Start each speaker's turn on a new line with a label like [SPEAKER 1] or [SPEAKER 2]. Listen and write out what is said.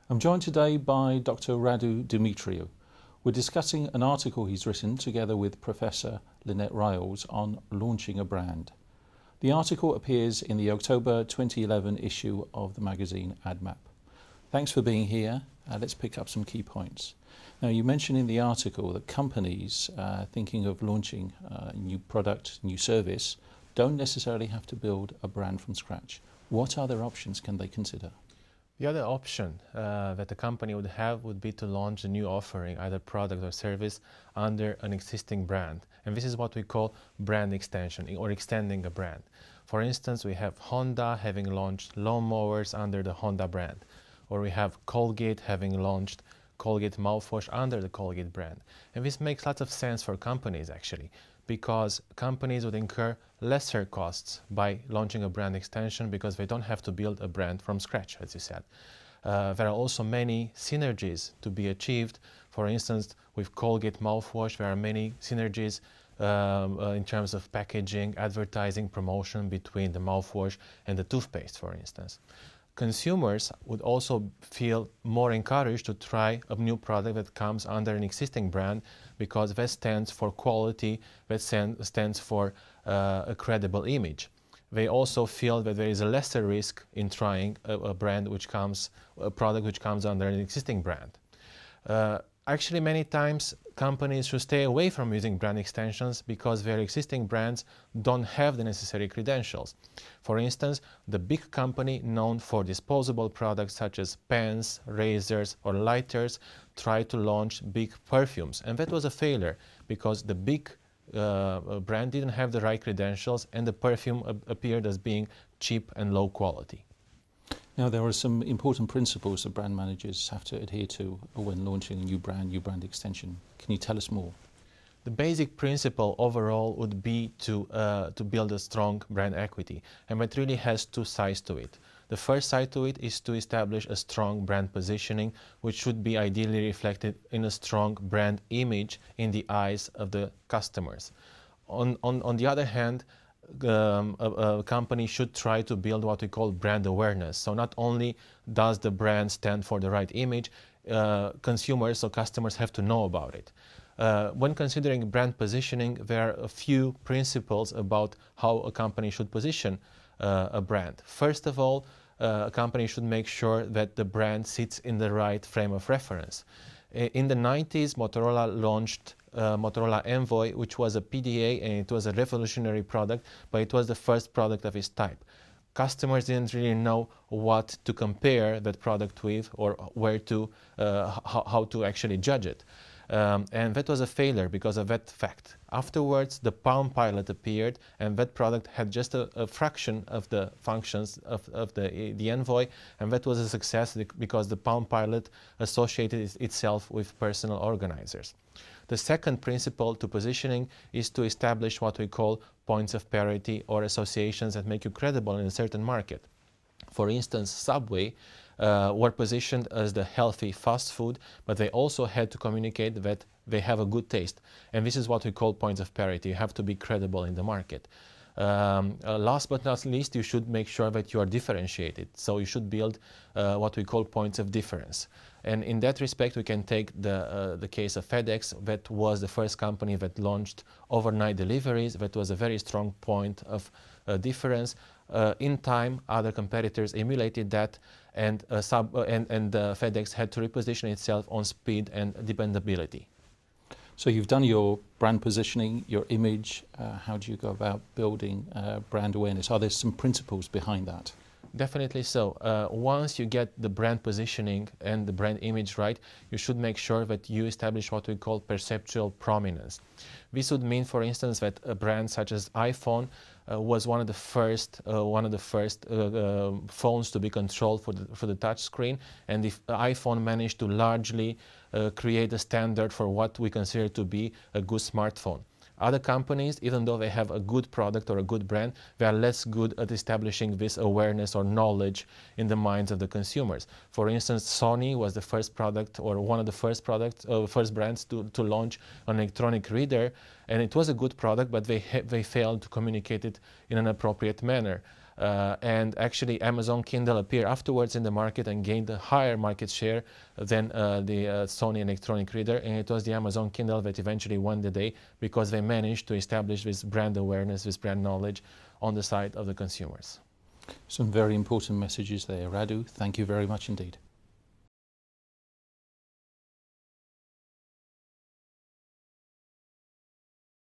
[SPEAKER 1] I'm joined today by Dr. Radu Dimitriu. We're discussing an article he's written together with Professor Lynette Riles on launching a brand. The article appears in the October 2011 issue of the magazine AdMap. Thanks for being here. Let's pick up some key points. Now, you mentioned in the article that companies thinking of launching a new product, new service, don't necessarily have to build a brand from scratch. What other options can they consider?
[SPEAKER 2] The other option that a company would have would be to launch a new offering, either product or service, under an existing brand. And this is what we call brand extension, or extending a brand. For instance, we have Honda having launched lawnmowers under the Honda brand, or we have Colgate having launched Colgate mouthwash under the Colgate brand. And this makes lots of sense for companies, actually, because companies would incur lesser costs by launching a brand extension because they don't have to build a brand from scratch, as you said. There are also many synergies to be achieved. For instance, with Colgate mouthwash, there are many synergies in terms of packaging, advertising, promotion between the mouthwash and the toothpaste, for instance. Consumers would also feel more encouraged to try a new product that comes under an existing brand because that stands for quality, that stands for a credible image. They also feel that there is a lesser risk in trying a product which comes under an existing brand. Actually, many times companies should stay away from using brand extensions because their existing brands don't have the necessary credentials. For instance, the big company known for disposable products such as pens, razors, or lighters tried to launch big perfumes, and that was a failure because the big brand didn't have the right credentials and the perfume appeared as being cheap and low quality.
[SPEAKER 1] Now, there are some important principles that brand managers have to adhere to when launching a new brand extension. Can you tell us more?
[SPEAKER 2] The basic principle overall would be to build a strong brand equity, and that really has two sides to it. The first side to it is to establish a strong brand positioning, which should be ideally reflected in a strong brand image in the eyes of the customers. On the other hand, a company should try to build what we call brand awareness. So not only does the brand stand for the right image, consumers or customers have to know about it. When considering brand positioning, there are a few principles about how a company should position a brand. First of all, a company should make sure that the brand sits in the right frame of reference. In the 90s, Motorola launched Motorola Envoy, which was a PDA, and it was a revolutionary product, but it was the first product of its type. Customers didn't really know what to compare that product with or where to, how to actually judge it. And that was a failure because of that fact. Afterwards, the Palm Pilot appeared, and that product had just a fraction of the functions of the Envoy, and that was a success because the Palm Pilot associated itself with personal organizers. The second principle to positioning is to establish what we call points of parity or associations that make you credible in a certain market. For instance, Subway were positioned as the healthy fast food, but they also had to communicate that they have a good taste. And this is what we call points of parity. You have to be credible in the market. Last but not least, you should make sure that you are differentiated. So you should build what we call points of difference. And in that respect, we can take the case of FedEx. That was the first company that launched overnight deliveries. That was a very strong point of difference. In time, other competitors emulated that, and FedEx had to reposition itself on speed and dependability.
[SPEAKER 1] So you've done your brand positioning, your image. How do you go about building brand awareness? Are there some principles behind that?
[SPEAKER 2] Definitely so. Once you get the brand positioning and the brand image right, you should make sure that you establish what we call perceptual prominence. This would mean, for instance, that a brand such as iPhone was one of the first phones to be controlled for the touch screen, and if iPhone managed to largely create a standard for what we consider to be a good smartphone. Other companies, even though they have a good product or a good brand, they are less good at establishing this awareness or knowledge in the minds of the consumers. For instance, Sony was the first product or one of the first brands to launch an electronic reader, And it was a good product, but they failed to communicate it in an appropriate manner. And actually Amazon Kindle appeared afterwards in the market and gained a higher market share than the Sony electronic reader, and it was the Amazon Kindle that eventually won the day because they managed to establish this brand awareness, this brand knowledge on the side of the consumers.
[SPEAKER 1] Some very important messages there, Radu. Thank you very much indeed.